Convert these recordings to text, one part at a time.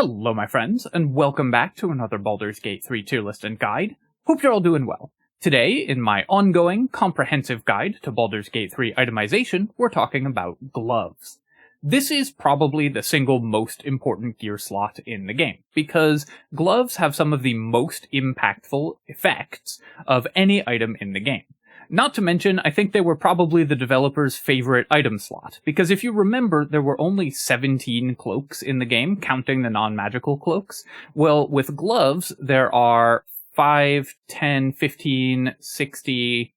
Hello my friends, and welcome back to another Baldur's Gate 3 tier list and guide. Hope you're all doing well. Today, in my ongoing, comprehensive guide to Baldur's Gate 3 itemization, we're talking about gloves. This is probably the single most important gear slot in the game, because gloves have some of the most impactful effects of any item in the game. Not to mention, I think they were probably the developer's favorite item slot, because if you remember, there were only 17 cloaks in the game, counting the non-magical cloaks. Well, with gloves, there are 5, 10, 15, 60,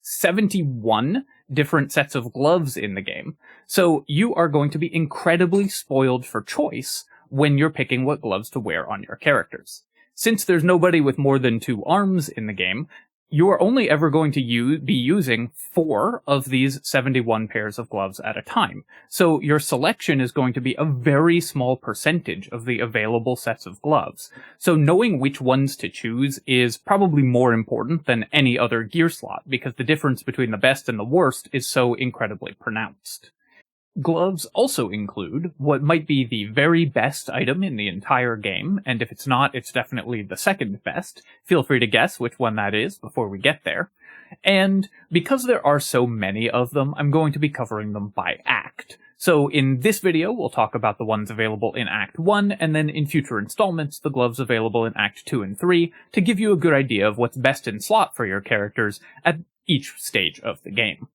71 different sets of gloves in the game. So you are going to be incredibly spoiled for choice when you're picking what gloves to wear on your characters. Since there's nobody with more than 2 arms in the game, you are only ever going to be using 4 of these 71 pairs of gloves at a time. So your selection is going to be a very small percentage of the available sets of gloves. So knowing which ones to choose is probably more important than any other gear slot, because the difference between the best and the worst is so incredibly pronounced. Gloves also include what might be the very best item in the entire game, and if it's not, it's definitely the second best. Feel free to guess which one that is before we get there. And because there are so many of them, I'm going to be covering them by act. So in this video, we'll talk about the ones available in Act 1, and then in future installments, the gloves available in Act 2 and 3, to give you a good idea of what's best in slot for your characters at each stage of the game.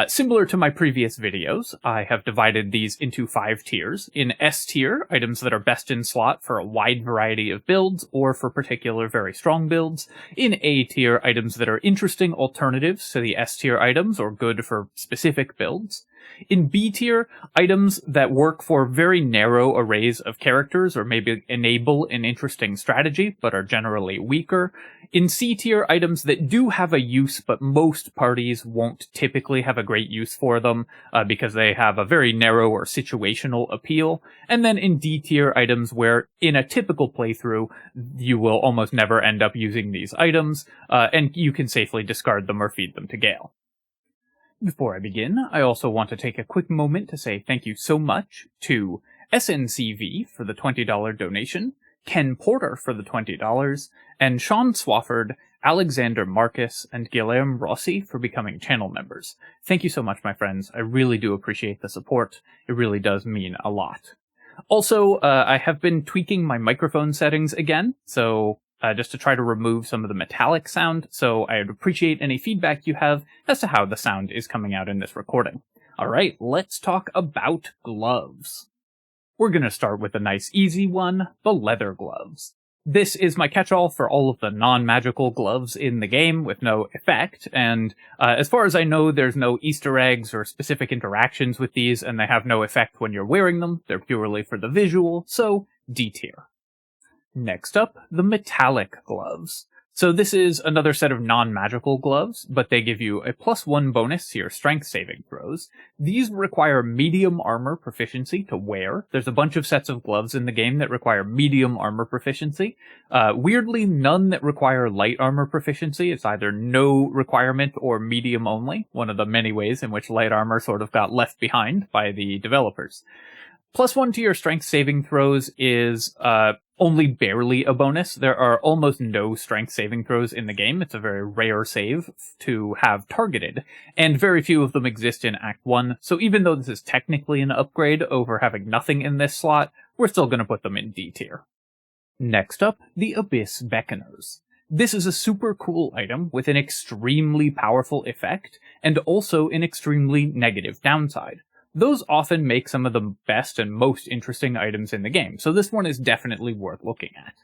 Similar to my previous videos, I have divided these into 5 tiers. In S tier, items that are best in slot for a wide variety of builds, or for particular very strong builds. In A tier, items that are interesting alternatives to the S tier items, or good for specific builds. In B tier, items that work for very narrow arrays of characters, or maybe enable an interesting strategy, but are generally weaker. In C tier, items that do have a use, but most parties won't typically have a great use for them, because they have a very narrow or situational appeal. And then in D tier, items where, in a typical playthrough, you will almost never end up using these items, and you can safely discard them or feed them to Gale. Before I begin, I also want to take a quick moment to say thank you so much to SNCV for the $20 donation, Ken Porter for the $20, and Sean Swafford, Alexander Marcus, and Guilherme Rossi for becoming channel members. Thank you so much, my friends. I really do appreciate the support. It really does mean a lot. Also, I have been tweaking my microphone settings again, so just to try to remove some of the metallic sound, so I'd appreciate any feedback you have as to how the sound is coming out in this recording. Alright, let's talk about gloves. We're gonna start with a nice easy one, the leather gloves. This is my catch-all for all of the non-magical gloves in the game with no effect, and as far as I know, there's no Easter eggs or specific interactions with these, and they have no effect when you're wearing them. They're purely for the visual, so D tier. Next up, the metallic gloves. So this is another set of non-magical gloves, but they give you a +1 bonus to your strength saving throws. These require medium armor proficiency to wear. There's a bunch of sets of gloves in the game that require medium armor proficiency. Weirdly, none that require light armor proficiency. It's either no requirement or medium only, one of the many ways in which light armor sort of got left behind by the developers. +1 to your strength saving throws is only barely a bonus. There are almost no strength saving throws in the game. It's a very rare save to have targeted, and very few of them exist in Act 1, so even though this is technically an upgrade over having nothing in this slot, we're still going to put them in D tier. Next up, the Abyss Beckoners. This is a super cool item with an extremely powerful effect, and also an extremely negative downside. Those often make some of the best and most interesting items in the game, so this one is definitely worth looking at.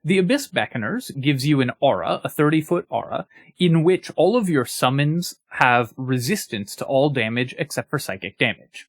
The Abyss Beckoners gives you an aura, a 30-foot aura, in which all of your summons have resistance to all damage except for psychic damage.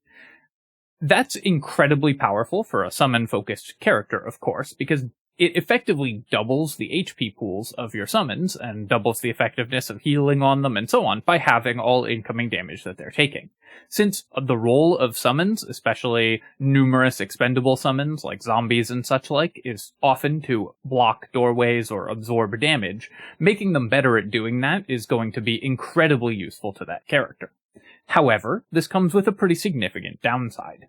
That's incredibly powerful for a summon-focused character, of course, because it effectively doubles the HP pools of your summons, and doubles the effectiveness of healing on them, and so on, by halving all incoming damage that they're taking. Since the role of summons, especially numerous expendable summons, like zombies and such like, is often to block doorways or absorb damage, making them better at doing that is going to be incredibly useful to that character. However, this comes with a pretty significant downside.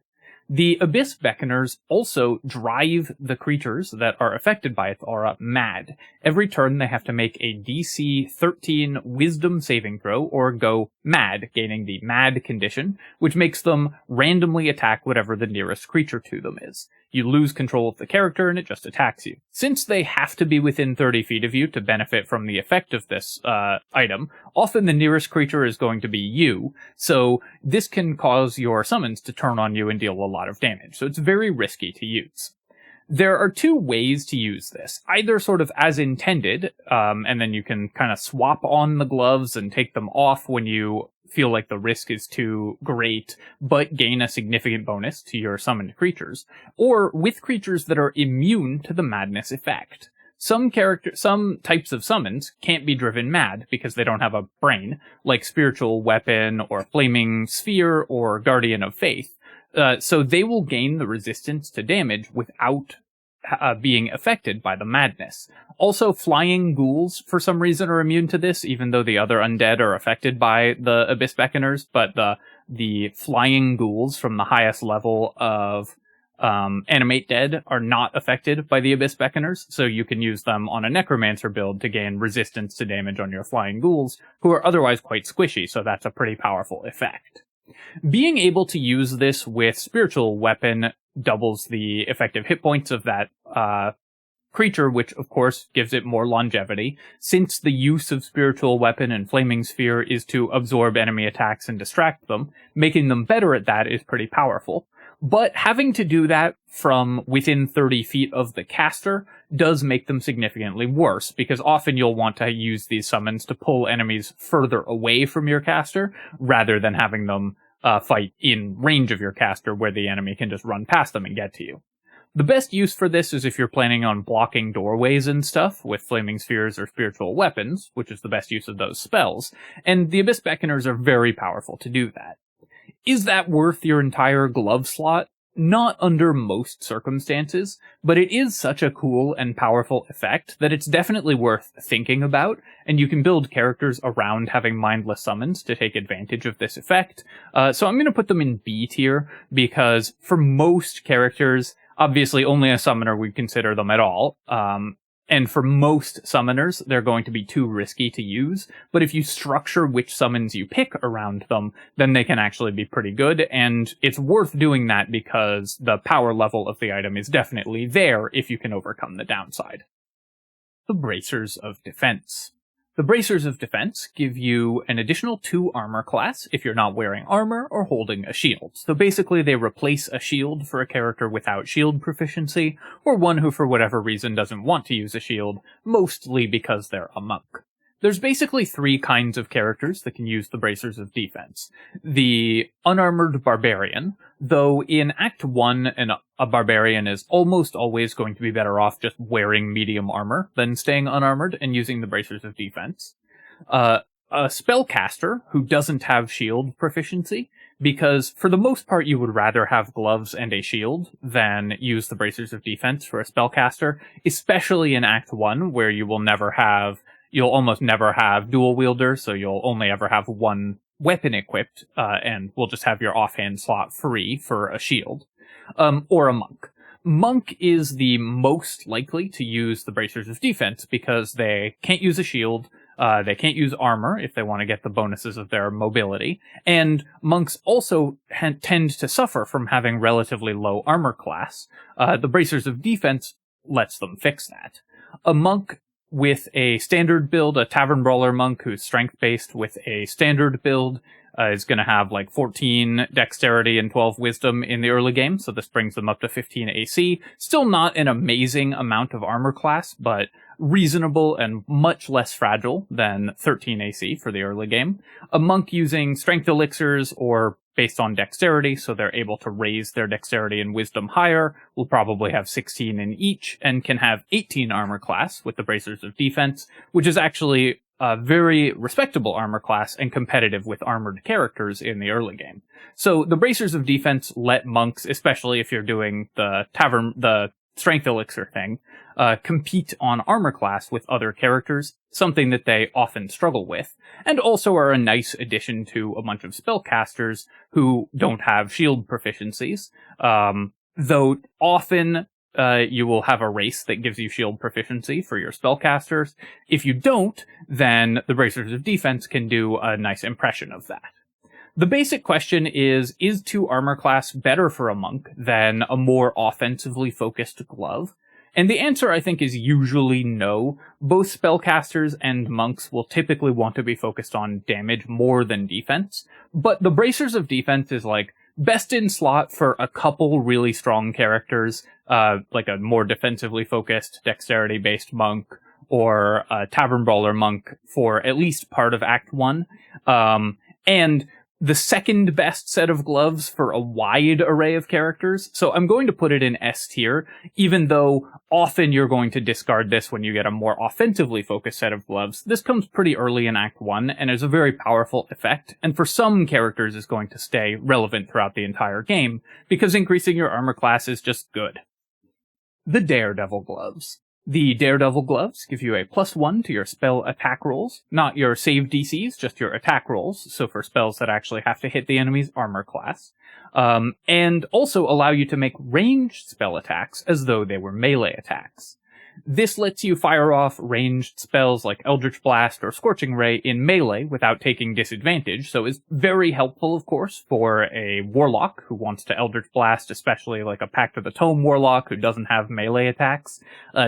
The Abyss Beckoners also drive the creatures that are affected by its aura mad. Every turn they have to make a DC 13 Wisdom saving throw or go mad, gaining the mad condition, which makes them randomly attack whatever the nearest creature to them is. You lose control of the character and it just attacks you. Since they have to be within 30 feet of you to benefit from the effect of this item, often the nearest creature is going to be you, so this can cause your summons to turn on you and deal a lot of damage, so it's very risky to use. There are two ways to use this. Either sort of as intended, and then you can kind of swap on the gloves and take them off when you feel like the risk is too great, but gain a significant bonus to your summoned creatures, or with creatures that are immune to the madness effect. Some types of summons can't be driven mad because they don't have a brain, like Spiritual Weapon or Flaming Sphere or Guardian of Faith. So they will gain the resistance to damage without being affected by the madness. Also, flying ghouls, for some reason, are immune to this, even though the other undead are affected by the Abyss Beckoners, but the flying ghouls from the highest level of Animate Dead are not affected by the Abyss Beckoners, so you can use them on a Necromancer build to gain resistance to damage on your flying ghouls, who are otherwise quite squishy, so that's a pretty powerful effect. Being able to use this with Spiritual Weapon doubles the effective hit points of that creature, which of course gives it more longevity, since the use of Spiritual Weapon and Flaming Sphere is to absorb enemy attacks and distract them. Making them better at that is pretty powerful. But having to do that from within 30 feet of the caster does make them significantly worse, because often you'll want to use these summons to pull enemies further away from your caster, rather than having them fight in range of your caster where the enemy can just run past them and get to you. The best use for this is if you're planning on blocking doorways and stuff with Flaming Spheres or Spiritual Weapons, which is the best use of those spells, and the Abyss Beckoners are very powerful to do that. Is that worth your entire glove slot? Not under most circumstances, but it is such a cool and powerful effect that it's definitely worth thinking about, and you can build characters around having mindless summons to take advantage of this effect. So I'm going to put them in B tier, because for most characters, obviously only a summoner would consider them at all, and for most summoners, they're going to be too risky to use, but if you structure which summons you pick around them, then they can actually be pretty good, and it's worth doing that because the power level of the item is definitely there if you can overcome the downside. The Bracers of Defense. The Bracers of Defense give you an additional 2 armor class if you're not wearing armor or holding a shield. So basically they replace a shield for a character without shield proficiency, or one who for whatever reason doesn't want to use a shield, mostly because they're a monk. There's basically 3 kinds of characters that can use the Bracers of Defense. The Unarmored Barbarian, though in Act 1 a Barbarian is almost always going to be better off just wearing medium armor than staying unarmored and using the Bracers of Defense. A Spellcaster who doesn't have shield proficiency, because for the most part you would rather have gloves and a shield than use the Bracers of Defense for a Spellcaster, especially in Act 1 where you'll almost never have dual wielder, so you'll only ever have one weapon equipped, and will just have your offhand slot free for a shield. Or a monk. Monk is the most likely to use the Bracers of Defense because they can't use a shield, they can't use armor if they want to get the bonuses of their mobility, and monks also tend to suffer from having relatively low armor class. The Bracers of Defense lets them fix that. A monk with a standard build, a Tavern Brawler monk who's strength-based with a standard build, is going to have like 14 Dexterity and 12 Wisdom in the early game, so this brings them up to 15 AC. Still not an amazing amount of armor class, but reasonable and much less fragile than 13 AC for the early game. A monk using Strength Elixirs or based on Dexterity, so they're able to raise their Dexterity and Wisdom higher, will probably have 16 in each, and can have 18 armor class with the Bracers of Defense, which is actually a very respectable armor class and competitive with armored characters in the early game. So the Bracers of Defense let monks, especially if you're doing the strength elixir thing, compete on armor class with other characters, something that they often struggle with, and also are a nice addition to a bunch of spellcasters who don't have shield proficiencies, though often you will have a race that gives you shield proficiency for your spellcasters. If you don't, then the Bracers of Defense can do a nice impression of that. The basic question is 2 armor class better for a monk than a more offensively focused glove? And the answer, I think, is usually no. Both spellcasters and monks will typically want to be focused on damage more than defense, but the Bracers of Defense is like best in slot for a couple really strong characters, like a more defensively focused, dexterity-based monk, or a Tavern Brawler monk for at least part of Act 1. And the second best set of gloves for a wide array of characters. So I'm going to put it in S tier, even though often you're going to discard this when you get a more offensively focused set of gloves. This comes pretty early in Act 1 and is a very powerful effect, and for some characters is going to stay relevant throughout the entire game, because increasing your armor class is just good. The Daredevil Gloves. The Daredevil Gloves give you a +1 to your spell attack rolls, not your save DCs, just your attack rolls, so for spells that actually have to hit the enemy's armor class, and also allow you to make ranged spell attacks as though they were melee attacks. This lets you fire off ranged spells like Eldritch Blast or Scorching Ray in melee without taking disadvantage, so is very helpful, of course, for a Warlock who wants to Eldritch Blast, especially like a Pact of the Tome Warlock who doesn't have melee attacks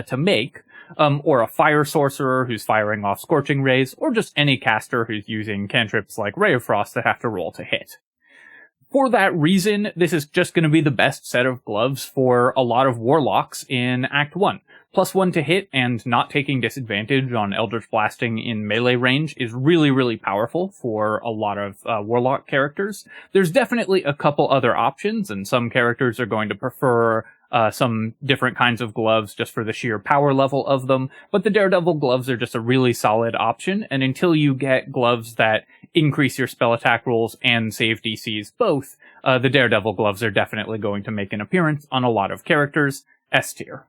to make, or a Fire Sorcerer who's firing off Scorching Rays, or just any caster who's using cantrips like Ray of Frost that have to roll to hit. For that reason, this is just going to be the best set of gloves for a lot of Warlocks in Act 1. +1 to hit and not taking disadvantage on Eldritch Blasting in melee range is really, really powerful for a lot of Warlock characters. There's definitely a couple other options, and some characters are going to prefer some different kinds of gloves just for the sheer power level of them, but the Daredevil Gloves are just a really solid option, and until you get gloves that increase your spell attack rolls and save DCs both, the Daredevil Gloves are definitely going to make an appearance on a lot of characters. S tier.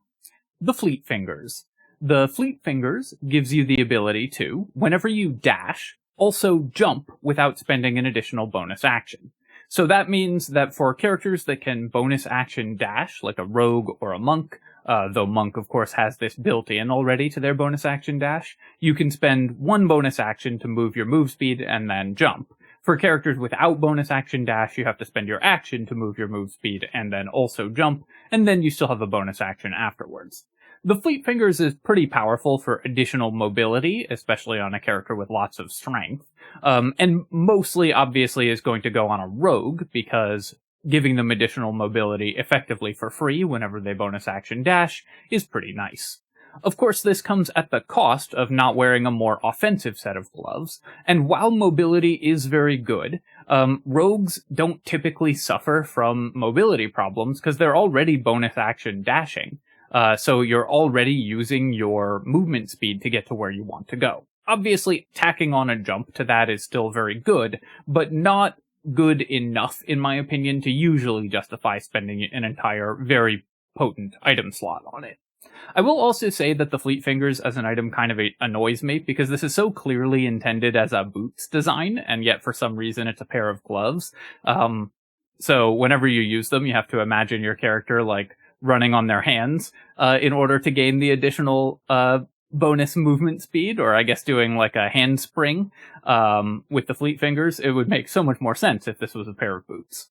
The Fleetfingers. The Fleetfingers gives you the ability to, whenever you dash, also jump without spending an additional bonus action. So that means that for characters that can bonus action dash, like a rogue or a monk, though monk of course has this built in already to their bonus action dash, you can spend 1 bonus action to move your move speed and then jump. For characters without bonus action dash, you have to spend your action to move your move speed and then also jump, and then you still have a bonus action afterwards. The Fleetfingers is pretty powerful for additional mobility, especially on a character with lots of strength, and mostly, obviously, is going to go on a rogue, because giving them additional mobility effectively for free whenever they bonus action dash is pretty nice. Of course, this comes at the cost of not wearing a more offensive set of gloves, and while mobility is very good, rogues don't typically suffer from mobility problems because they're already bonus action dashing. So you're already using your movement speed to get to where you want to go. Obviously, tacking on a jump to that is still very good, but not good enough, in my opinion, to usually justify spending an entire, very potent item slot on it. I will also say that the Fleetfingers as an item kind of annoys me, because this is so clearly intended as a boots design, and yet for some reason it's a pair of gloves. So whenever you use them, you have to imagine your character, like, running on their hands in order to gain the additional bonus movement speed, or I guess doing like a handspring with the Fleetfingers. It would make so much more sense if this was a pair of boots.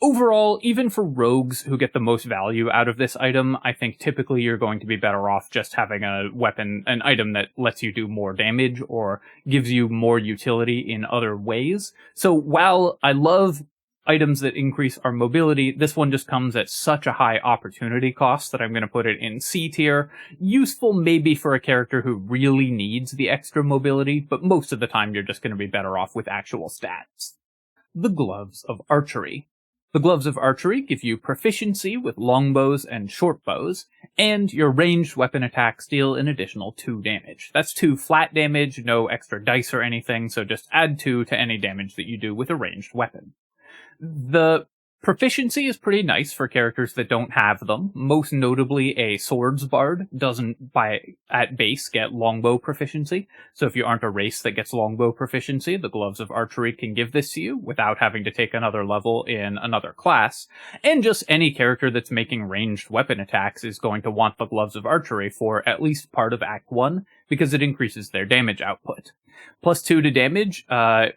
Overall, even for rogues who get the most value out of this item, I think typically you're going to be better off just having a weapon, an item that lets you do more damage or gives you more utility in other ways. So while I love items that increase our mobility, this one just comes at such a high opportunity cost that I'm going to put it in C tier. Useful maybe for a character who really needs the extra mobility, but most of the time you're just going to be better off with actual stats. The Gloves of Archery. The Gloves of Archery give you proficiency with longbows and shortbows, and your ranged weapon attacks deal an additional 2 damage. That's 2 flat damage, no extra dice or anything, so just add 2 to any damage that you do with a ranged weapon. The Proficiency is pretty nice for characters that don't have them. Most notably, a Swords Bard doesn't, at base, get longbow proficiency. So if you aren't a race that gets longbow proficiency, the Gloves of Archery can give this to you without having to take another level in another class. And just any character that's making ranged weapon attacks is going to want the Gloves of Archery for at least part of Act 1, because it increases their damage output. +2 to damage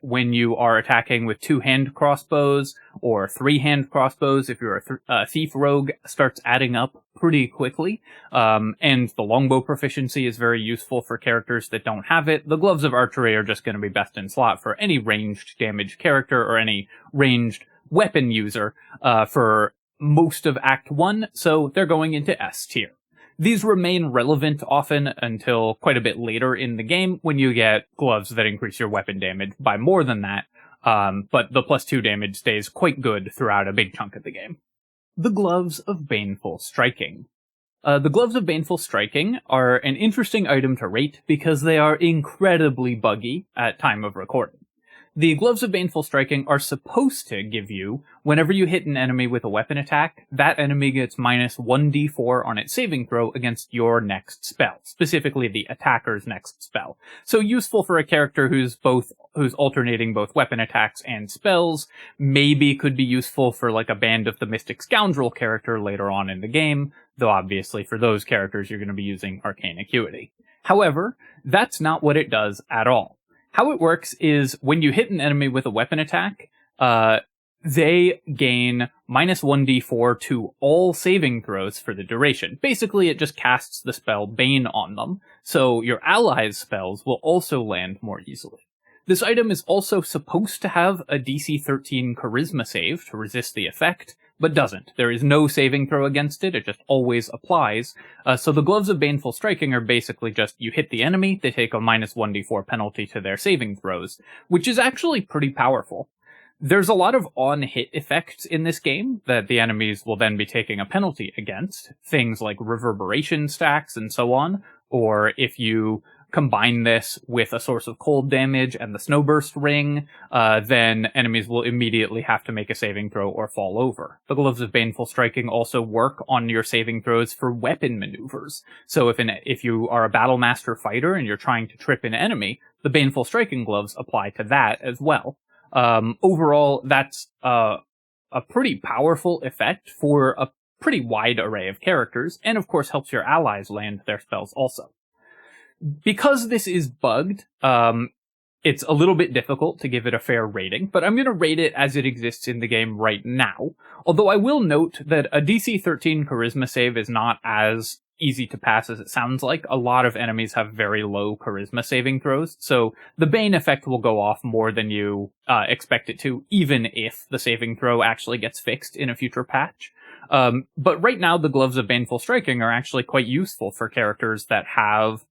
when you are attacking with 2-hand crossbows or 3-hand crossbows. If you're a thief rogue, starts adding up pretty quickly. And the longbow proficiency is very useful for characters that don't have it. The Gloves of Archery are just going to be best in slot for any ranged damage character or any ranged weapon user for most of Act 1, so they're going into S tier. These remain relevant often until quite a bit later in the game when you get gloves that increase your weapon damage by more than that, but the +2 damage stays quite good throughout a big chunk of the game. The Gloves of Baneful Striking. The Gloves of Baneful Striking are an interesting item to rate because they are incredibly buggy at time of recording. The Gloves of Baneful Striking are supposed to give you, whenever you hit an enemy with a weapon attack, that enemy gets -1d4 on its saving throw against your next spell, specifically the attacker's next spell. So useful for a character who's alternating both weapon attacks and spells, maybe could be useful for like a Band of the Mystic Scoundrel character later on in the game, though obviously for those characters you're going to be using Arcane Acuity. However, that's not what it does at all. How it works is when you hit an enemy with a weapon attack, they gain -1d4 to all saving throws for the duration. Basically, it just casts the spell Bane on them, so your allies' spells will also land more easily. This item is also supposed to have a DC 13 Charisma save to resist the effect, but doesn't. There is no saving throw against it, it just always applies. So the Gloves of Baneful Striking are basically just, you hit the enemy, they take a -1d4 penalty to their saving throws, which is actually pretty powerful. There's a lot of on-hit effects in this game that the enemies will then be taking a penalty against, things like reverberation stacks and so on, or if you combine this with a source of cold damage and the snowburst ring, then enemies will immediately have to make a saving throw or fall over. The Gloves of Baneful Striking also work on your saving throws for weapon maneuvers. So if you are a Battlemaster fighter and you're trying to trip an enemy, the Baneful Striking gloves apply to that as well. Overall, that's a pretty powerful effect for a pretty wide array of characters, and of course helps your allies land their spells also. Because this is bugged, it's a little bit difficult to give it a fair rating, but I'm going to rate it as it exists in the game right now. Although I will note that a DC 13 Charisma save is not as easy to pass as it sounds like. A lot of enemies have very low Charisma saving throws, so the Bane effect will go off more than you expect it to, even if the saving throw actually gets fixed in a future patch. But right now, the Gloves of Baneful Striking are actually quite useful for characters that have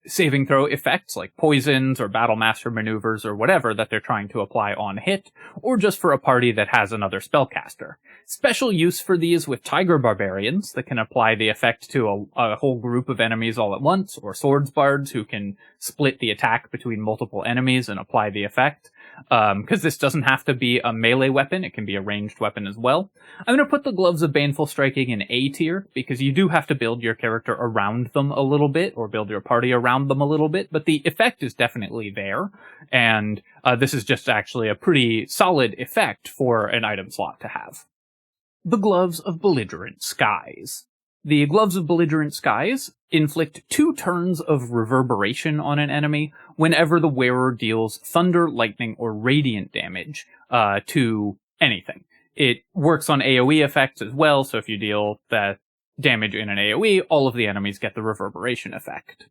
saving throw effects like poisons or Battlemaster maneuvers or whatever that they're trying to apply on hit, or just for a party that has another spellcaster. Special use for these with Tiger Barbarians that can apply the effect to a whole group of enemies all at once, or Swords Bards who can split the attack between multiple enemies and apply the effect. Because this doesn't have to be a melee weapon, it can be a ranged weapon as well. I'm going to put the Gloves of Baneful Striking in A tier, because you do have to build your character around them a little bit, or build your party around them a little bit, but the effect is definitely there, and this is just actually a pretty solid effect for an item slot to have. The Gloves of Belligerent Skies. The Gloves of Belligerent Skies inflict 2 turns of reverberation on an enemy whenever the wearer deals thunder, lightning, or radiant damage to anything. It works on AoE effects as well, so if you deal that damage in an AoE, all of the enemies get the reverberation effect.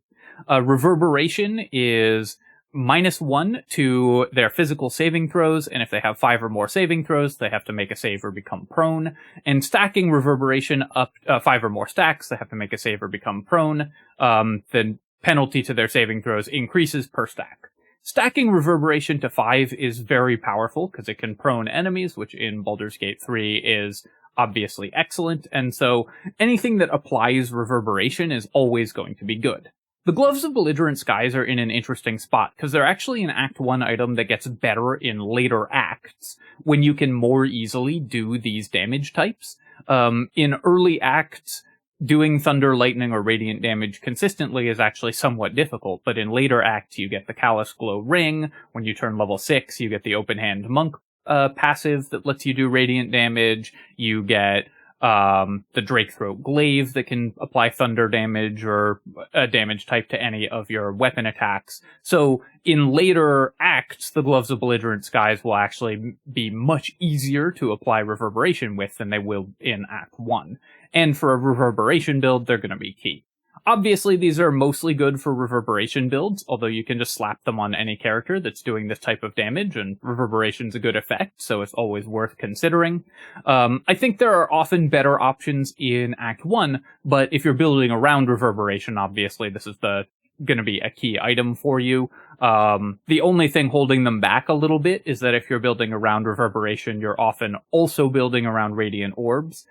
Reverberation is -1 to their physical saving throws, and if they have 5 or more saving throws, they have to make a save or become prone. And stacking reverberation up 5 or more stacks, they have to make a save or become prone. The penalty to their saving throws increases per stack. Stacking reverberation to 5 is very powerful because it can prone enemies, which in Baldur's Gate 3 is obviously excellent, and so anything that applies reverberation is always going to be good. The Gloves of Belligerent Skies are in an interesting spot, because they're actually an Act 1 item that gets better in later acts, when you can more easily do these damage types. In early acts, doing Thunder, Lightning, or Radiant damage consistently is actually somewhat difficult, but in later acts you get the Callous Glow Ring. When you turn level 6, you get the Open Hand Monk passive that lets you do Radiant damage. You get the Drake Throat Glaive that can apply thunder damage or a damage type to any of your weapon attacks. So in later acts, the Gloves of Belligerent Skies will actually be much easier to apply Reverberation with than they will in Act 1. And for a Reverberation build, they're going to be key. Obviously, these are mostly good for Reverberation builds, although you can just slap them on any character that's doing this type of damage, and Reverberation's a good effect, so it's always worth considering. I think there are often better options in Act 1, but if you're building around Reverberation, obviously this is going to be a key item for you. The only thing holding them back a little bit is that if you're building around Reverberation, you're often also building around Radiant Orbs,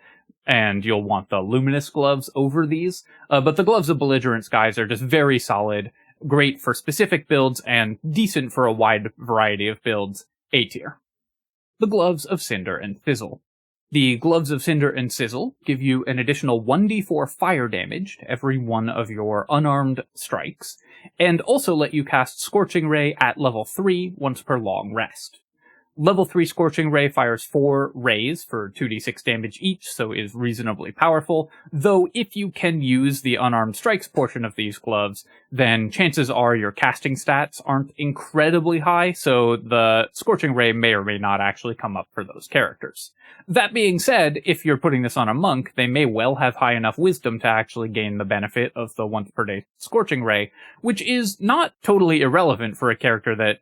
and you'll want the Luminous Gloves over these. But the Gloves of Belligerent Skies are just very solid, great for specific builds, and decent for a wide variety of builds, A tier. The Gloves of Cinder and Sizzle. The Gloves of Cinder and Sizzle give you an additional 1d4 fire damage to every one of your unarmed strikes, and also let you cast Scorching Ray at level 3 once per long rest. Level 3 Scorching Ray fires 4 rays for 2d6 damage each, so is reasonably powerful, though if you can use the unarmed strikes portion of these gloves, then chances are your casting stats aren't incredibly high, so the Scorching Ray may or may not actually come up for those characters. That being said, if you're putting this on a monk, they may well have high enough wisdom to actually gain the benefit of the once per day Scorching Ray, which is not totally irrelevant for a character that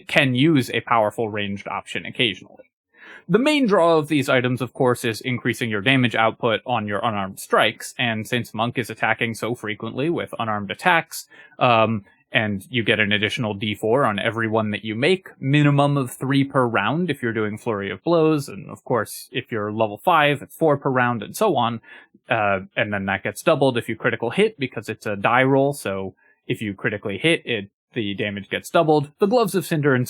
can use a powerful ranged option occasionally. The main draw of these items, of course, is increasing your damage output on your unarmed strikes, and since Monk is attacking so frequently with unarmed attacks, and you get an additional d4 on every one that you make, minimum of 3 per round if you're doing Flurry of Blows, and of course, if you're level 5, it's 4 per round, and so on, and then that gets doubled if you critical hit, because it's a die roll, so if you critically hit, the damage gets doubled. The Gloves of Cinder and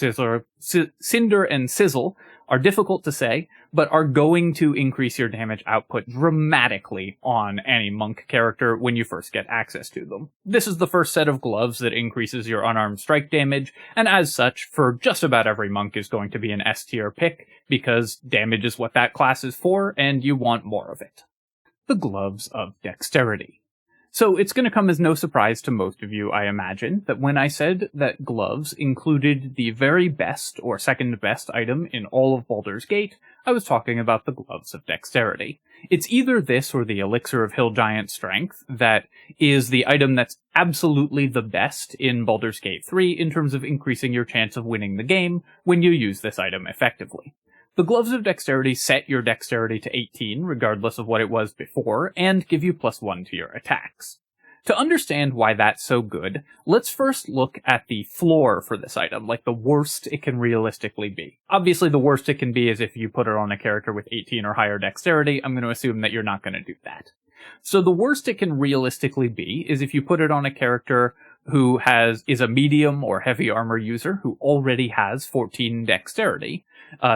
Sizzle are difficult to say, but are going to increase your damage output dramatically on any monk character when you first get access to them. This is the first set of gloves that increases your unarmed strike damage, and as such, for just about every monk is going to be an S tier pick, because damage is what that class is for, and you want more of it. The Gloves of Dexterity. So it's going to come as no surprise to most of you, I imagine, that when I said that gloves included the very best or second best item in all of Baldur's Gate, I was talking about the Gloves of Dexterity. It's either this or the Elixir of Hill Giant Strength that is the item that's absolutely the best in Baldur's Gate 3 in terms of increasing your chance of winning the game when you use this item effectively. The Gloves of Dexterity set your dexterity to 18, regardless of what it was before, and give you +1 to your attacks. To understand why that's so good, let's first look at the floor for this item, like the worst it can realistically be. Obviously, the worst it can be is if you put it on a character with 18 or higher dexterity. I'm going to assume that you're not going to do that. So the worst it can realistically be is if you put it on a character who is a medium or heavy armor user who already has 14 dexterity,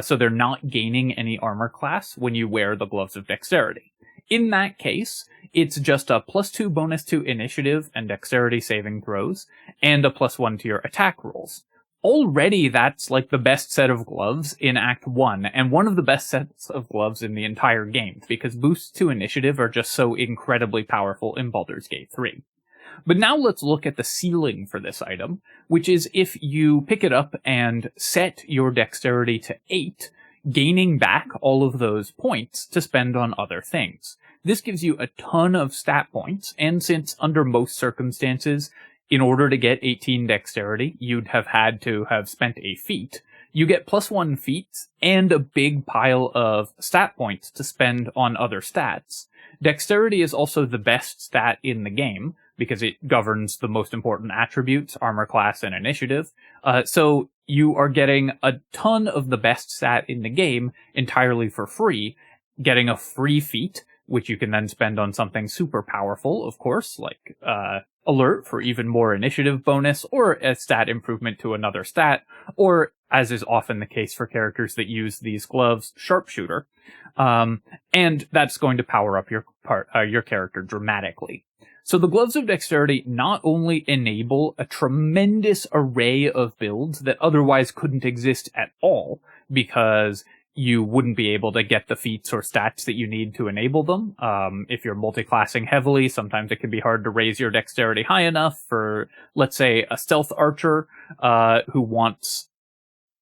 so they're not gaining any armor class when you wear the Gloves of Dexterity. In that case, it's just a +2 bonus to initiative and dexterity saving throws, and a +1 to your attack rolls. Already that's like the best set of gloves in Act 1, and one of the best sets of gloves in the entire game, because boosts to initiative are just so incredibly powerful in Baldur's Gate 3. But now let's look at the ceiling for this item, which is if you pick it up and set your dexterity to 8, gaining back all of those points to spend on other things. This gives you a ton of stat points, and since under most circumstances, in order to get 18 dexterity, you'd have had to have spent a feat, you get +1 feats and a big pile of stat points to spend on other stats. Dexterity is also the best stat in the game, because it governs the most important attributes, armor class and initiative. So you are getting a ton of the best stat in the game entirely for free, getting a free feat, which you can then spend on something super powerful, of course, like alert for even more initiative bonus, or a stat improvement to another stat, or, as is often the case for characters that use these gloves, sharpshooter. And that's going to power up your character dramatically. So the Gloves of Dexterity not only enable a tremendous array of builds that otherwise couldn't exist at all, because you wouldn't be able to get the feats or stats that you need to enable them. If you're multi-classing heavily, sometimes it can be hard to raise your dexterity high enough for, let's say, a stealth archer who wants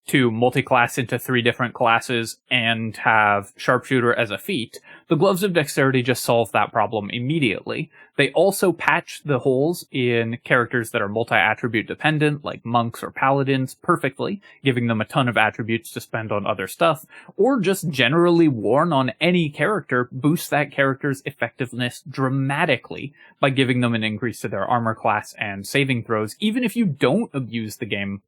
to multi-class into 3 different classes and have sharpshooter as a feat. The Gloves of Dexterity just solve that problem immediately. They also patch the holes in characters that are multi-attribute dependent, like monks or paladins, perfectly, giving them a ton of attributes to spend on other stuff, or just generally worn on any character boosts that character's effectiveness dramatically by giving them an increase to their armor class and saving throws, even if you don't abuse the game's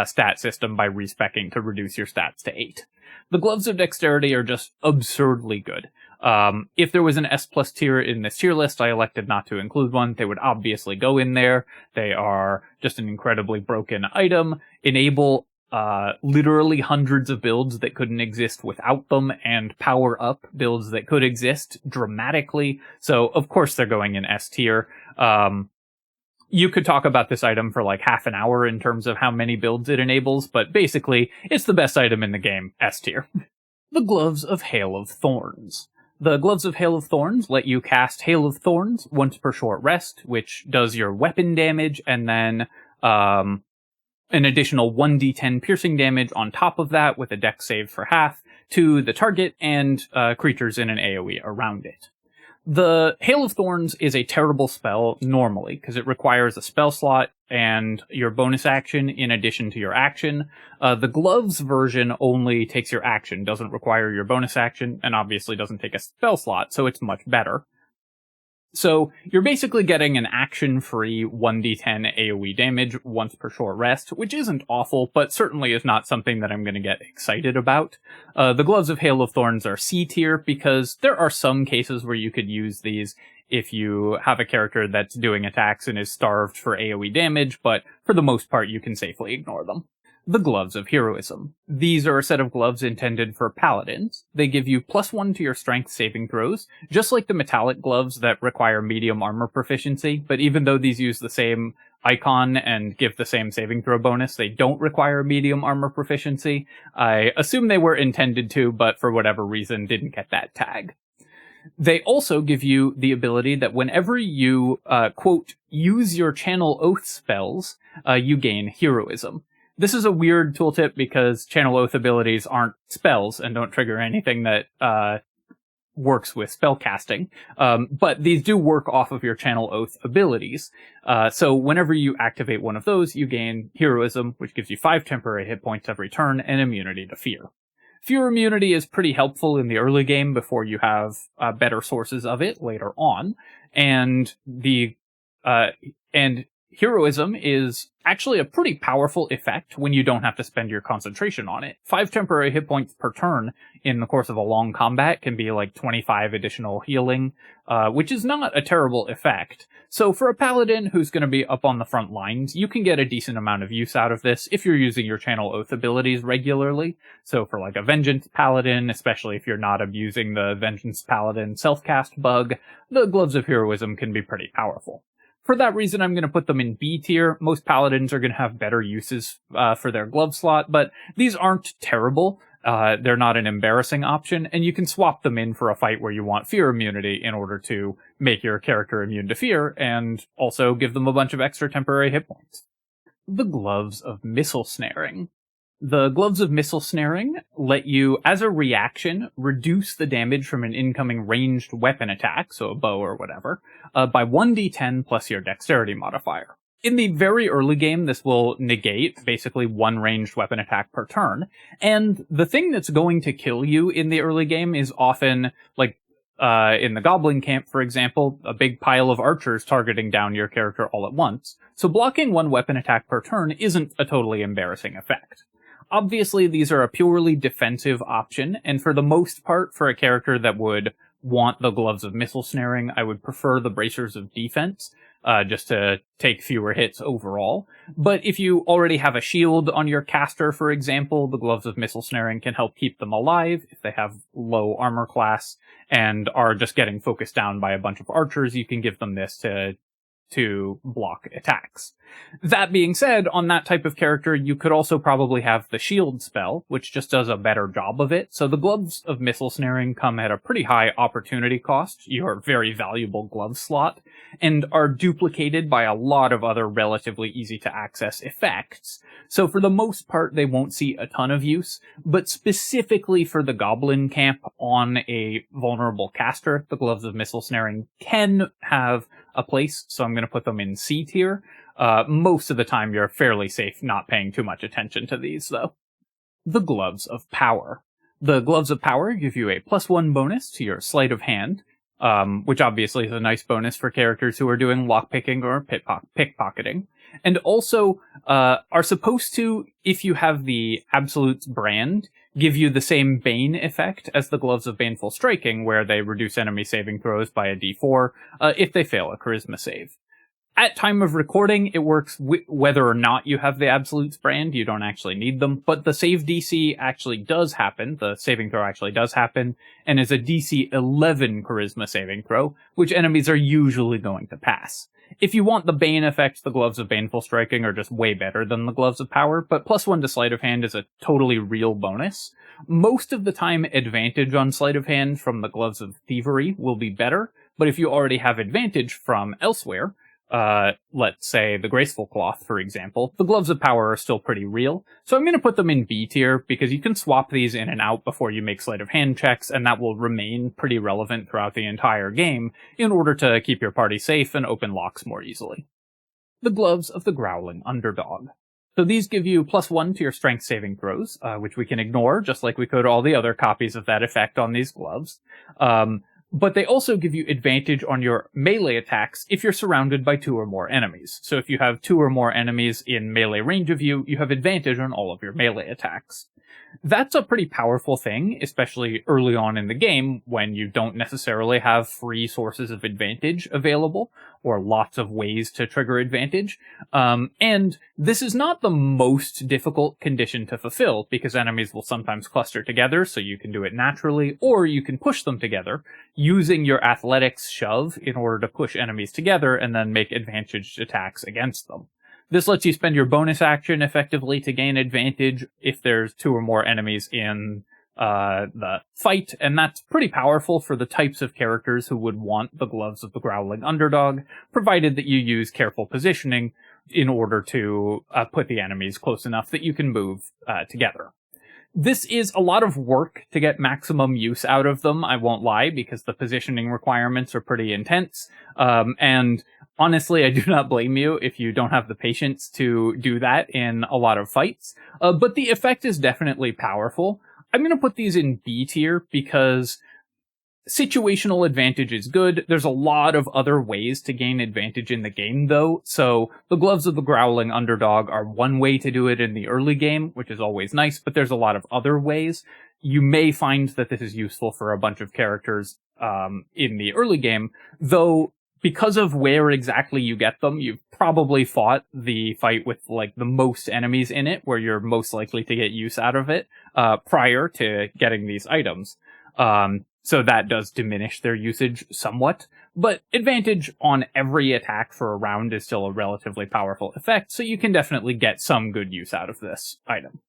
stat system by respeccing to reduce your stats to 8. The Gloves of Dexterity are just absurdly good. If there was an S+ tier in this tier list, I elected not to include one. They would obviously go in there. They are just an incredibly broken item, enable literally hundreds of builds that couldn't exist without them, and power up builds that could exist dramatically. So, of course, they're going in S tier. You could talk about this item for like half an hour in terms of how many builds it enables, but basically, it's the best item in the game, S tier. The Gloves of Hail of Thorns. The Gloves of Hail of Thorns let you cast Hail of Thorns once per short rest, which does your weapon damage, and then an additional 1d10 piercing damage on top of that with a dex save for half to the target and creatures in an AoE around it. The Hail of Thorns is a terrible spell normally, because it requires a spell slot and your bonus action in addition to your action. The Gloves version only takes your action, doesn't require your bonus action, and obviously doesn't take a spell slot, so it's much better. So you're basically getting an action-free 1d10 AoE damage once per short rest, which isn't awful, but certainly is not something that I'm going to get excited about. The Gloves of Hail of Thorns are C tier because there are some cases where you could use these if you have a character that's doing attacks and is starved for AoE damage, but for the most part you can safely ignore them. The Gloves of Heroism. These are a set of gloves intended for paladins. They give you +1 to your strength saving throws, just like the metallic gloves that require medium armor proficiency, but even though these use the same icon and give the same saving throw bonus, they don't require medium armor proficiency. I assume they were intended to, but for whatever reason didn't get that tag. They also give you the ability that whenever you, quote, use your channel oath spells, you gain heroism. This is a weird tooltip because Channel Oath abilities aren't spells and don't trigger anything that works with spellcasting, but these do work off of your Channel Oath abilities. So whenever you activate one of those, you gain Heroism, which gives you 5 temporary hit points every turn and immunity to fear. Fear immunity is pretty helpful in the early game before you have better sources of it later on, and Heroism is actually a pretty powerful effect when you don't have to spend your concentration on it. 5 temporary hit points per turn in the course of a long combat can be like 25 additional healing, which is not a terrible effect. So for a paladin who's going to be up on the front lines, you can get a decent amount of use out of this if you're using your Channel Oath abilities regularly. So for like a Vengeance Paladin, especially if you're not abusing the Vengeance Paladin self-cast bug, the Gloves of Heroism can be pretty powerful. For that reason, I'm going to put them in B tier. Most paladins are going to have better uses for their glove slot, but these aren't terrible. They're not an embarrassing option, and you can swap them in for a fight where you want fear immunity in order to make your character immune to fear, and also give them a bunch of extra temporary hit points. The Gloves of Missile Snaring. The Gloves of Missile Snaring let you, as a reaction, reduce the damage from an incoming ranged weapon attack, so a bow or whatever, by 1d10 plus your dexterity modifier. In the very early game, this will negate basically one ranged weapon attack per turn, and the thing that's going to kill you in the early game is often, like, in the Goblin Camp, for example, a big pile of archers targeting down your character all at once, so blocking one weapon attack per turn isn't a totally embarrassing effect. Obviously, these are a purely defensive option, and for the most part, for a character that would want the Gloves of Missile Snaring, I would prefer the Bracers of Defense. just to take fewer hits overall. But if you already have a shield on your caster, for example, the Gloves of Missile Snaring can help keep them alive. If they have low armor class and are just getting focused down by a bunch of archers, you can give them this to block attacks. That being said, on that type of character, you could also probably have the shield spell, which just does a better job of it. So the Gloves of Missile Snaring come at a pretty high opportunity cost, your very valuable glove slot, and are duplicated by a lot of other relatively easy to access effects. So for the most part, they won't see a ton of use, but specifically for the Goblin camp on a vulnerable caster, the Gloves of Missile Snaring can have a place, so I'm going to put them in C tier. Most of the time you're fairly safe not paying too much attention to these, though. The Gloves of Power. The Gloves of Power give you a +1 bonus to your Sleight of Hand, which obviously is a nice bonus for characters who are doing lockpicking or pickpocketing. And also are supposed to, if you have the Absolute's brand, give you the same Bane effect as the Gloves of Baneful Striking, where they reduce enemy saving throws by a d4 if they fail a charisma save. At time of recording, it works whether or not you have the Absolute's brand. You don't actually need them, but the save DC actually does happen. The saving throw actually does happen, and is a DC 11 charisma saving throw, which enemies are usually going to pass. If you want the Bane effect, the Gloves of Baneful Striking are just way better than the Gloves of Power, but +1 to Sleight of Hand is a totally real bonus. Most of the time, advantage on Sleight of Hand from the Gloves of Thievery will be better, but if you already have advantage from elsewhere, let's say the Graceful Cloth, for example, the Gloves of Power are still pretty real, so I'm going to put them in B tier, because you can swap these in and out before you make Sleight of Hand checks, and that will remain pretty relevant throughout the entire game, in order to keep your party safe and open locks more easily. The Gloves of the Growling Underdog. So these give you +1 to your strength saving throws, which we can ignore, just like we could all the other copies of that effect on these gloves. But they also give you advantage on your melee attacks if you're surrounded by 2 or more enemies. So if you have 2 or more enemies in melee range of you, you have advantage on all of your melee attacks. That's a pretty powerful thing, especially early on in the game when you don't necessarily have free sources of advantage available, or lots of ways to trigger advantage. And this is not the most difficult condition to fulfill, because enemies will sometimes cluster together, so you can do it naturally, or you can push them together, using your athletics shove in order to push enemies together and then make advantaged attacks against them. This lets you spend your bonus action effectively to gain advantage if there's 2 or more enemies in the fight, and that's pretty powerful for the types of characters who would want the Gloves of the Growling Underdog, provided that you use careful positioning in order to put the enemies close enough that you can move together. This is a lot of work to get maximum use out of them, I won't lie, because the positioning requirements are pretty intense, and honestly, I do not blame you if you don't have the patience to do that in a lot of fights, but the effect is definitely powerful. I'm going to put these in B tier because situational advantage is good. There's a lot of other ways to gain advantage in the game, though, so the Gloves of the Growling Underdog are one way to do it in the early game, which is always nice, but there's a lot of other ways. You may find that this is useful for a bunch of characters in the early game, though because of where exactly you get them, you've probably fought the fight with, like, the most enemies in it, where you're most likely to get use out of it, prior to getting these items. So that does diminish their usage somewhat, but advantage on every attack for a round is still a relatively powerful effect, so you can definitely get some good use out of this item.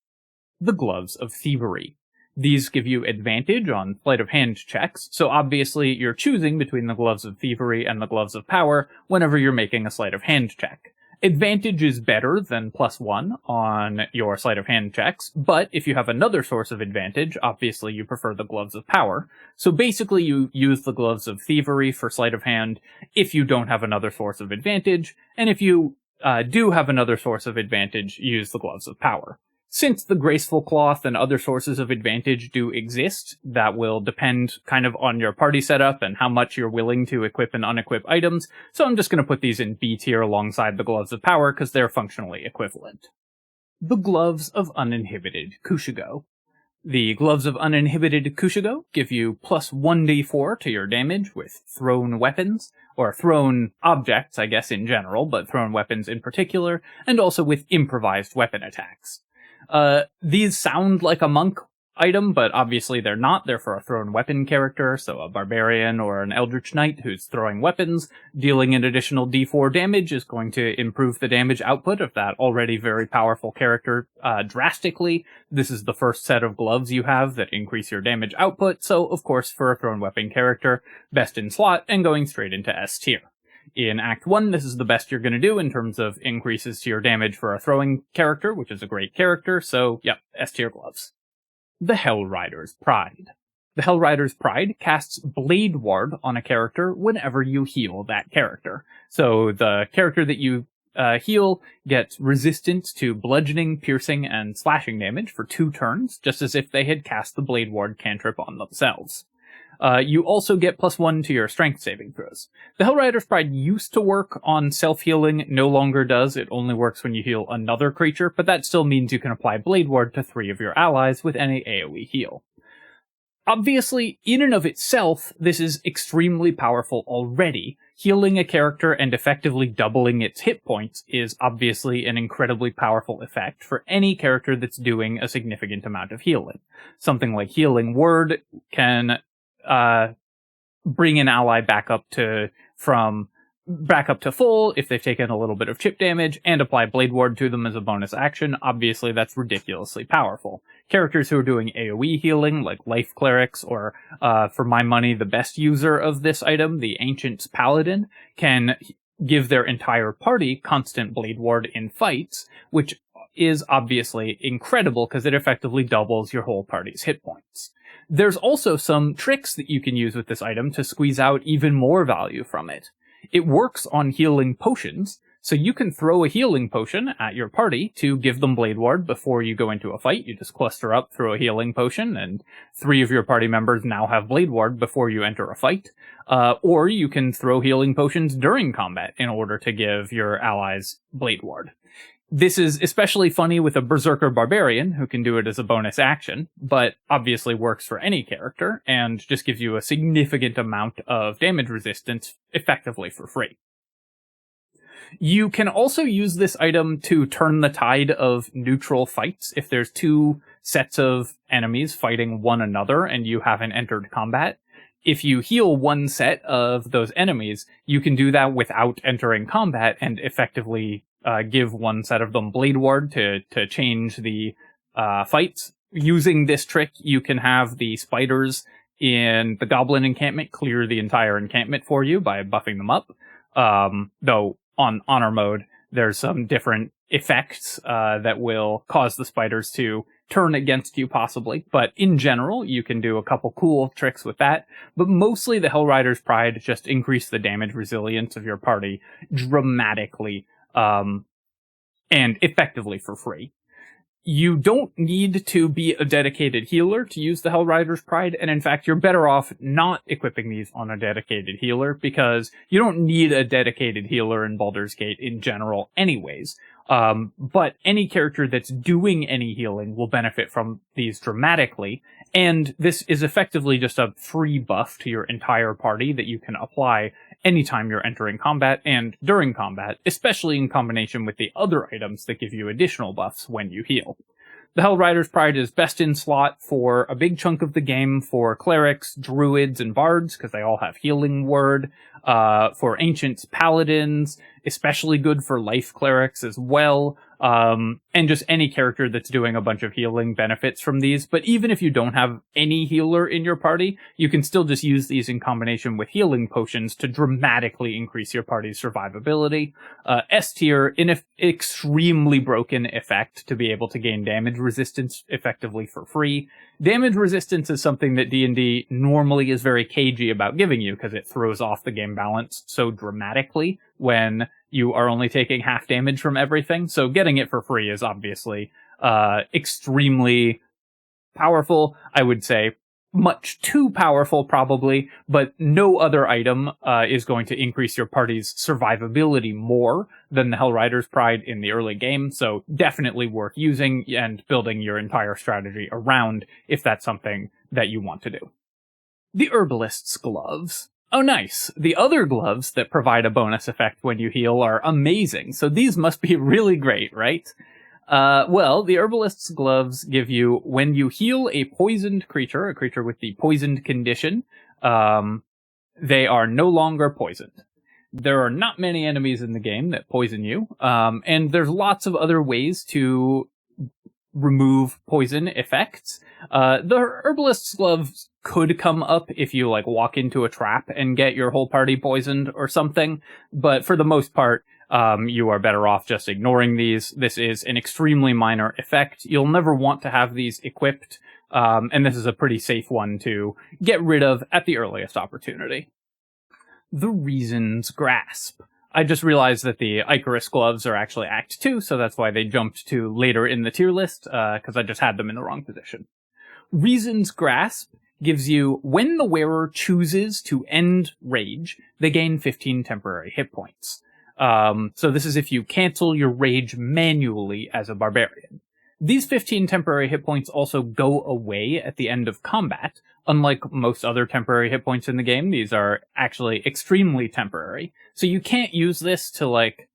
The Gloves of Thievery. These give you advantage on Sleight of Hand checks, so obviously you're choosing between the Gloves of Thievery and the Gloves of Power whenever you're making a Sleight of Hand check. Advantage is better than +1 on your Sleight of Hand checks, but if you have another source of advantage, obviously you prefer the Gloves of Power. So basically you use the Gloves of Thievery for Sleight of Hand if you don't have another source of advantage, and if you do have another source of advantage, use the Gloves of Power. Since the Graceful Cloth and other sources of advantage do exist, that will depend kind of on your party setup and how much you're willing to equip and unequip items, so I'm just going to put these in B tier alongside the Gloves of Power because they're functionally equivalent. The Gloves of Uninhibited Kushigo. The Gloves of Uninhibited Kushigo give you plus 1d4 to your damage with thrown weapons, or thrown objects, I guess, in general, but thrown weapons in particular, and also with improvised weapon attacks. These sound like a monk item, but obviously they're not. They're for a thrown weapon character, so a barbarian or an eldritch knight who's throwing weapons. Dealing an additional d4 damage is going to improve the damage output of that already very powerful character drastically. This is the first set of gloves you have that increase your damage output, so of course for a thrown weapon character, best in slot and going straight into S tier. In Act 1, this is the best you're going to do in terms of increases to your damage for a throwing character, which is a great character, so yep, S tier gloves. The Hellrider's Pride. The Hellrider's Pride casts Blade Ward on a character whenever you heal that character. So the character that you heal gets resistance to bludgeoning, piercing, and slashing damage for 2 turns, just as if they had cast the Blade Ward cantrip on themselves. You also get +1 to your strength saving throws. The Hellrider's Pride used to work on self-healing, no longer does. It only works when you heal another creature, but that still means you can apply Blade Ward to 3 of your allies with any AoE heal. Obviously, in and of itself, this is extremely powerful already. Healing a character and effectively doubling its hit points is obviously an incredibly powerful effect for any character that's doing a significant amount of healing. Something like Healing Word can bring an ally back up to full if they've taken a little bit of chip damage, and apply Blade Ward to them as a bonus action. Obviously, that's ridiculously powerful. Characters who are doing AoE healing, like Life Clerics, or, for my money, the best user of this item, the Ancient's Paladin, can give their entire party constant Blade Ward in fights, which is obviously incredible because it effectively doubles your whole party's hit points. There's also some tricks that you can use with this item to squeeze out even more value from it. It works on healing potions, so you can throw a healing potion at your party to give them Blade Ward before you go into a fight. You just cluster up, throw a healing potion, and 3 of your party members now have Blade Ward before you enter a fight. Or you can throw healing potions during combat in order to give your allies Blade Ward. This is especially funny with a Berserker Barbarian, who can do it as a bonus action, but obviously works for any character, and just gives you a significant amount of damage resistance effectively for free. You can also use this item to turn the tide of neutral fights. If there's 2 sets of enemies fighting one another and you haven't entered combat, if you heal one set of those enemies, you can do that without entering combat and effectively give one set of them Blade Ward to change the fights. Using this trick, you can have the spiders in the Goblin encampment clear the entire encampment for you by buffing them up. Though on Honor mode, there's some different effects that will cause the spiders to turn against you possibly. But in general, you can do a couple cool tricks with that. But mostly the Hellrider's Pride just increase the damage resilience of your party dramatically. And effectively for free. You don't need to be a dedicated healer to use the Hellrider's Pride, and in fact, you're better off not equipping these on a dedicated healer, because you don't need a dedicated healer in Baldur's Gate in general anyways. But any character that's doing any healing will benefit from these dramatically, and this is effectively just a free buff to your entire party that you can apply anytime you're entering combat and during combat, especially in combination with the other items that give you additional buffs when you heal. The Hellrider's Pride is best in slot for a big chunk of the game for clerics, druids, and bards, because they all have Healing Word. For ancients, paladins, especially good for life clerics as well. And just any character that's doing a bunch of healing benefits from these. But even if you don't have any healer in your party, you can still just use these in combination with healing potions to dramatically increase your party's survivability. S tier, in an extremely broken effect to be able to gain damage resistance effectively for free. Damage resistance is something that D&D normally is very cagey about giving you, because it throws off the game balance so dramatically when you are only taking half damage from everything. So getting it for free is obviously extremely powerful. I would say much too powerful, probably, but no other item is going to increase your party's survivability more than the Hellrider's Pride in the early game, so definitely worth using and building your entire strategy around if that's something that you want to do. The Herbalist's Gloves. Oh, nice. The other gloves that provide a bonus effect when you heal are amazing, so these must be really great, right? Well, the Herbalist's Gloves give you, when you heal a poisoned creature, a creature with the poisoned condition, they are no longer poisoned. There are not many enemies in the game that poison you, and there's lots of other ways to remove poison effects. The Herbalist's Gloves could come up if you, like, walk into a trap and get your whole party poisoned or something, but for the most part, you are better off just ignoring these. This is an extremely minor effect. You'll never want to have these equipped, and this is a pretty safe one to get rid of at the earliest opportunity. The Reason's Grasp. I just realized that the Icarus gloves are actually Act 2, so that's why they jumped to later in the tier list, because I just had them in the wrong position. Reason's Grasp gives you, when the wearer chooses to end rage, they gain 15 temporary hit points. So this is if you cancel your rage manually as a barbarian. These 15 temporary hit points also go away at the end of combat. Unlike most other temporary hit points in the game, these are actually extremely temporary. So you can't use this to, like,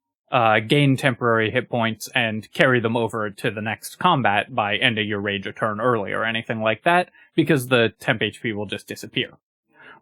gain temporary hit points and carry them over to the next combat by ending your rage a turn early or anything like that, because the temp HP will just disappear.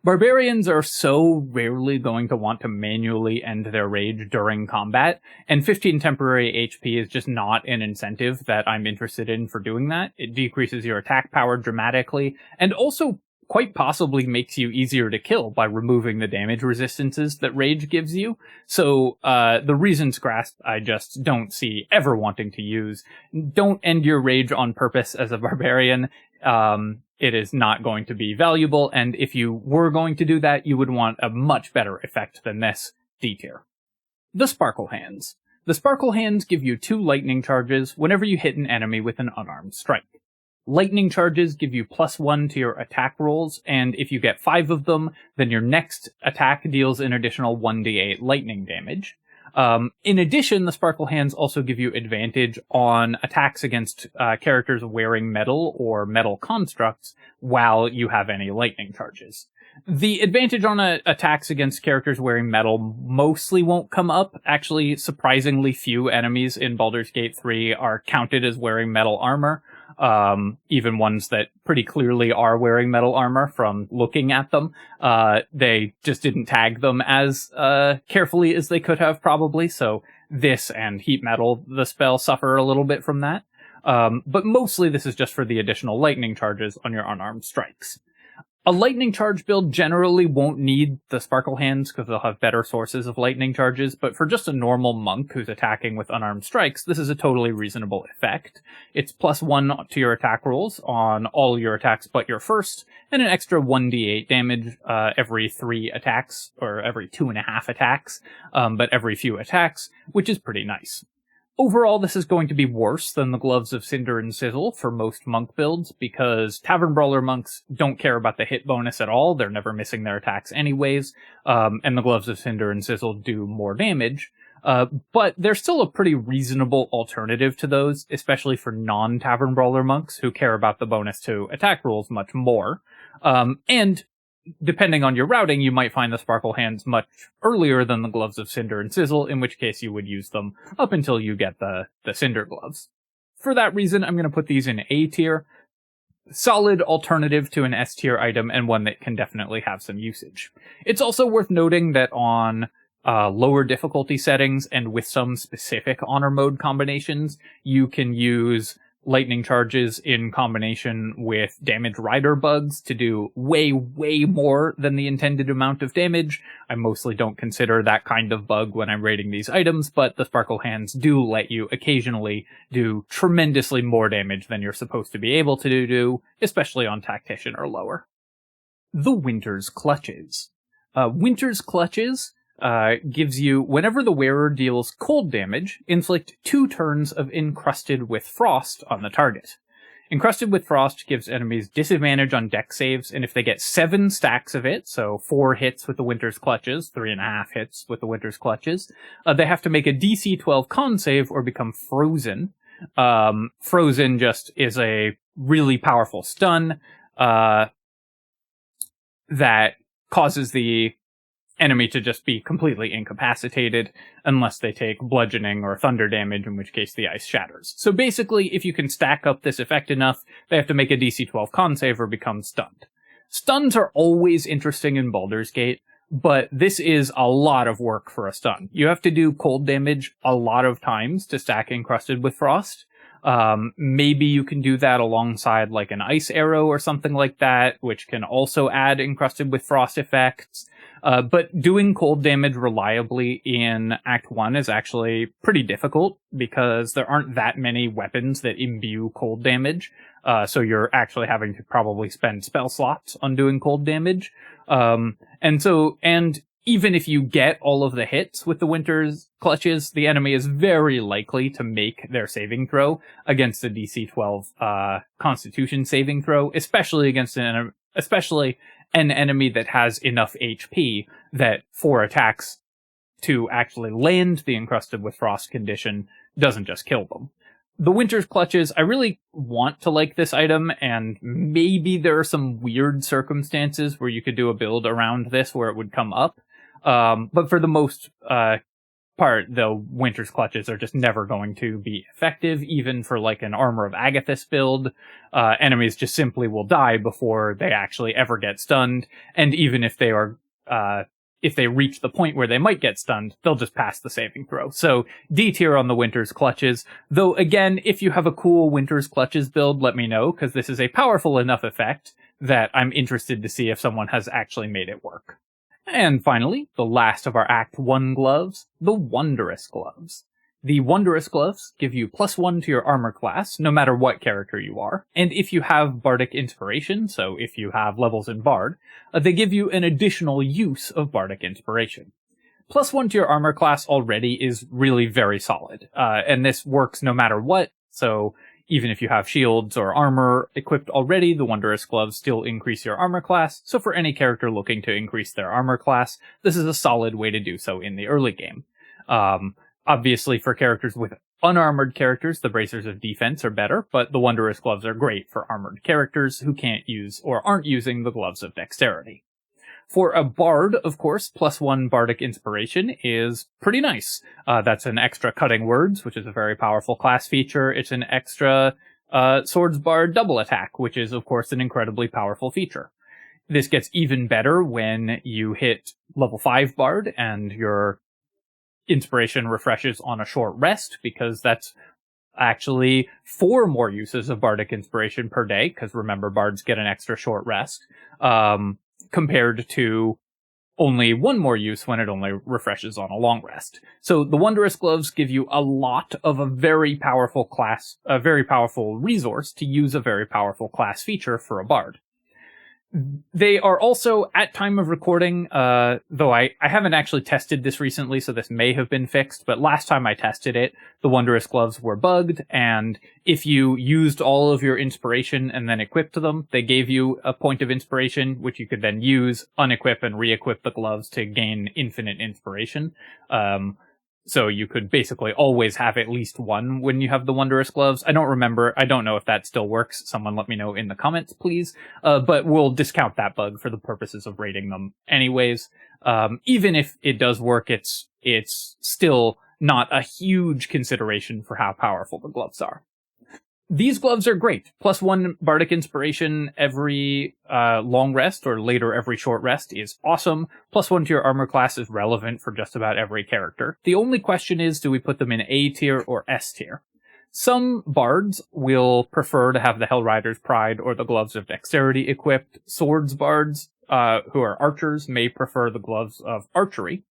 Barbarians are so rarely going to want to manually end their rage during combat, and 15 temporary HP is just not an incentive that I'm interested in for doing that. It decreases your attack power dramatically, and also quite possibly makes you easier to kill by removing the damage resistances that rage gives you. So, the Reason's Grasp I just don't see ever wanting to use. Don't end your rage on purpose as a barbarian. It is not going to be valuable, and if you were going to do that, you would want a much better effect than this D tier. The Sparkle Hands. The Sparkle Hands give you 2 lightning charges whenever you hit an enemy with an unarmed strike. Lightning charges give you +1 to your attack rolls, and if you get 5 of them, then your next attack deals an additional 1d8 lightning damage. In addition, the Sparkle Hands also give you advantage on attacks against characters wearing metal or metal constructs while you have any lightning charges. The advantage on attacks against characters wearing metal mostly won't come up. Actually, surprisingly few enemies in Baldur's Gate 3 are counted as wearing metal armor. Even ones that pretty clearly are wearing metal armor from looking at them. They just didn't tag them as carefully as they could have, probably, so this and heat metal, the spell, suffer a little bit from that. But mostly this is just for the additional lightning charges on your unarmed strikes. A lightning charge build generally won't need the Sparkle Hands because they'll have better sources of lightning charges, but for just a normal monk who's attacking with unarmed strikes, this is a totally reasonable effect. It's +1 to your attack rolls on all your attacks but your first, and an extra 1d8 damage every 3 attacks, or every 2.5 attacks, but every few attacks, which is pretty nice. Overall, this is going to be worse than the Gloves of Cinder and Sizzle for most monk builds, because Tavern Brawler monks don't care about the hit bonus at all. They're never missing their attacks anyways, and the Gloves of Cinder and Sizzle do more damage. But they're still a pretty reasonable alternative to those, especially for non-Tavern Brawler monks who care about the bonus to attack rolls much more. And depending on your routing, you might find the Sparkle Hands much earlier than the Gloves of Cinder and Sizzle, in which case you would use them up until you get the Cinder Gloves. For that reason, I'm going to put these in A tier. Solid alternative to an S tier item, and one that can definitely have some usage. It's also worth noting that on lower difficulty settings, and with some specific honor mode combinations, you can use lightning charges in combination with damage rider bugs to do way, way more than the intended amount of damage. I mostly don't consider that kind of bug when I'm rating these items, but the Sparkle Hands do let you occasionally do tremendously more damage than you're supposed to be able to do, especially on Tactician or lower. The Winter's Clutches. Winter's Clutches gives you, whenever the wearer deals cold damage, inflict 2 turns of encrusted with frost on the target. Encrusted with Frost gives enemies disadvantage on dex saves, and if they get 7 stacks of it, so 4 hits with the Winter's Clutches, 3.5 hits with the Winter's Clutches, they have to make a DC 12 con save or become frozen. Frozen just is a really powerful stun that causes the enemy to just be completely incapacitated unless they take bludgeoning or thunder damage, in which case the ice shatters. So basically, if you can stack up this effect enough, they have to make a DC 12 con save or become stunned. Stuns are always interesting in Baldur's Gate, but this is a lot of work for a stun. You have to do cold damage a lot of times to stack Encrusted with Frost. Maybe you can do that alongside like an ice arrow or something like that, which can also add Encrusted with Frost effects. But doing cold damage reliably in Act 1 is actually pretty difficult because there aren't that many weapons that imbue cold damage. So you're actually having to probably spend spell slots on doing cold damage. And even if you get all of the hits with the Winter's Clutches, the enemy is very likely to make their saving throw against a DC 12 Constitution saving throw, especially against an enemy that has enough HP that 4 attacks to actually land the Encrusted with Frost condition doesn't just kill them. The Winter's Clutches, I really want to like this item, and maybe there are some weird circumstances where you could do a build around this where it would come up. But for the most part, the Winter's Clutches are just never going to be effective, even for like an Armour of Agathis build. Enemies just simply will die before they actually ever get stunned, and even if they are, if they reach the point where they might get stunned, they'll just pass the saving throw. So D tier on the Winter's Clutches. Though again, if you have a cool Winter's Clutches build, let me know, because this is a powerful enough effect that I'm interested to see if someone has actually made it work. And finally, the last of our Act 1 gloves, the Wondrous Gloves. The Wondrous Gloves give you +1 to your armor class, no matter what character you are, and if you have Bardic Inspiration, so if you have levels in Bard, they give you an additional use of Bardic Inspiration. +1 to your armor class already is really very solid, and this works no matter what, so even if you have shields or armor equipped already, the Wondrous Gloves still increase your armor class, so for any character looking to increase their armor class, this is a solid way to do so in the early game. Obviously, for characters with unarmored characters, the Bracers of Defense are better, but the Wondrous Gloves are great for armored characters who can't use or aren't using the Gloves of Dexterity. For a Bard, of course, +1 Bardic Inspiration is pretty nice. That's an extra Cutting Words, which is a very powerful class feature. It's an extra Swords Bard double attack, which is, of course, an incredibly powerful feature. This gets even better when you hit level 5 Bard and your Inspiration refreshes on a short rest, because that's actually 4 more uses of Bardic Inspiration per day, because remember, Bards get an extra short rest, compared to only 1 more use when it only refreshes on a long rest. So the Wondrous Gloves give you a lot of a very powerful resource to use a very powerful class feature for a Bard. They are also, at time of recording, though I haven't actually tested this recently, so this may have been fixed, but last time I tested it, the Wondrous Gloves were bugged, and if you used all of your inspiration and then equipped them, they gave you a point of inspiration, which you could then use, unequip, and re-equip the gloves to gain infinite inspiration. So you could basically always have at least 1 when you have the Wondrous Gloves. I don't know if that still works. Someone let me know in the comments, please. But we'll discount that bug for the purposes of rating them anyways. Even if it does work, it's still not a huge consideration for how powerful the gloves are. These gloves are great. +1 Bardic Inspiration every long rest, or later every short rest, is awesome. +1 to your armor class is relevant for just about every character. The only question is, do we put them in A tier or S tier? Some bards will prefer to have the Hellrider's Pride or the Gloves of Dexterity equipped. Swords bards, who are archers, may prefer the Gloves of Archery.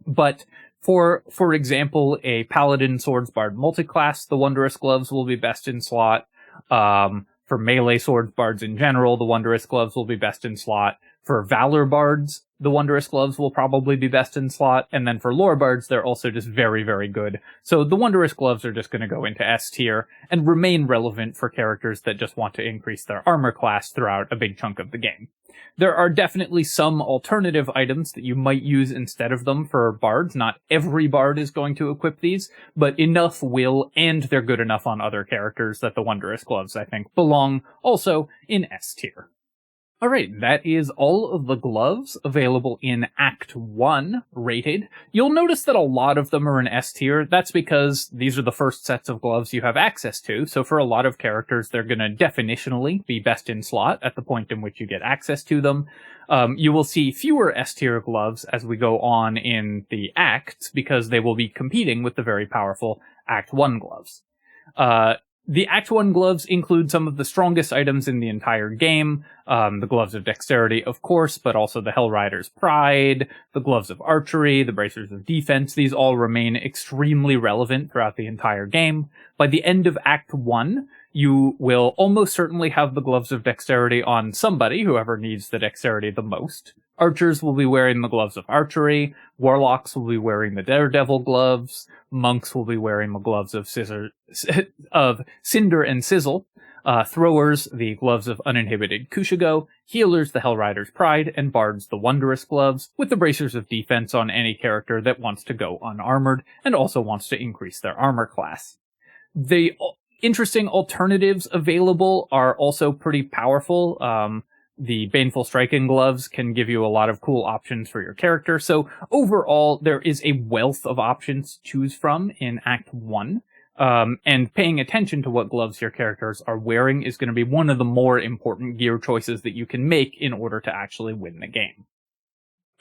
But for example, a Paladin Swords Bard multiclass, the Wondrous Gloves will be best in slot. For melee Swords Bards in general, the Wondrous Gloves will be best in slot. For Valor Bards, the Wondrous Gloves will probably be best in slot, and then for lore bards, they're also just very, very good. So the Wondrous Gloves are just going to go into S tier, and remain relevant for characters that just want to increase their armor class throughout a big chunk of the game. There are definitely some alternative items that you might use instead of them for bards. Not every bard is going to equip these, but enough will, and they're good enough on other characters that the Wondrous Gloves, I think, belong also in S tier. Alright, that is all of the gloves available in Act 1 rated. You'll notice that a lot of them are in S tier. That's because these are the first sets of gloves you have access to, so for a lot of characters they're going to definitionally be best in slot at the point in which you get access to them. You will see fewer S tier gloves as we go on in the acts, because they will be competing with the very powerful Act 1 gloves. The Act 1 gloves include some of the strongest items in the entire game. The Gloves of Dexterity, of course, but also the Hellrider's Pride, the Gloves of Archery, the Bracers of Defense. These all remain extremely relevant throughout the entire game. By the end of Act 1, you will almost certainly have the Gloves of Dexterity on somebody, whoever needs the Dexterity the most. Archers will be wearing the Gloves of Archery, Warlocks will be wearing the Daredevil Gloves, Monks will be wearing the Gloves of Cinder and Sizzle, Throwers the Gloves of Uninhibited Kushigo, Healers the Hellrider's Pride, and Bards the Wondrous Gloves, with the Bracers of Defense on any character that wants to go unarmored, and also wants to increase their armor class. The interesting alternatives available are also pretty powerful. The Baneful Striking Gloves can give you a lot of cool options for your character, so overall there is a wealth of options to choose from in Act 1, and paying attention to what gloves your characters are wearing is going to be one of the more important gear choices that you can make in order to actually win the game.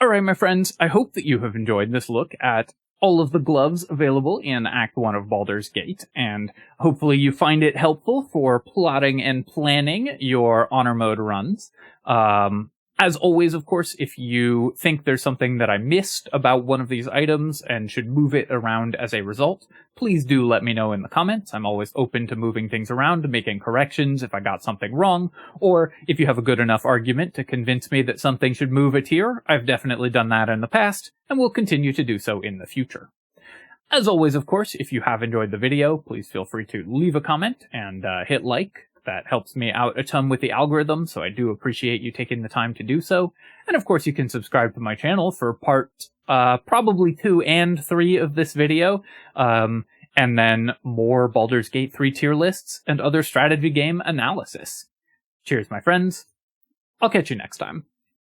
Alright my friends, I hope that you have enjoyed this look at all of the gloves available in Act 1 of Baldur's Gate, and hopefully you find it helpful for plotting and planning your honor mode runs. As always, of course, if you think there's something that I missed about one of these items and should move it around as a result, please do let me know in the comments. I'm always open to moving things around, making corrections if I got something wrong, or if you have a good enough argument to convince me that something should move a tier. I've definitely done that in the past, and will continue to do so in the future. As always, of course, if you have enjoyed the video, please feel free to leave a comment and hit like. That helps me out a ton with the algorithm, so I do appreciate you taking the time to do so. And of course you can subscribe to my channel for part probably 2 and 3 of this video, and then more Baldur's Gate 3 tier lists and other strategy game analysis. Cheers, my friends. I'll catch you next time.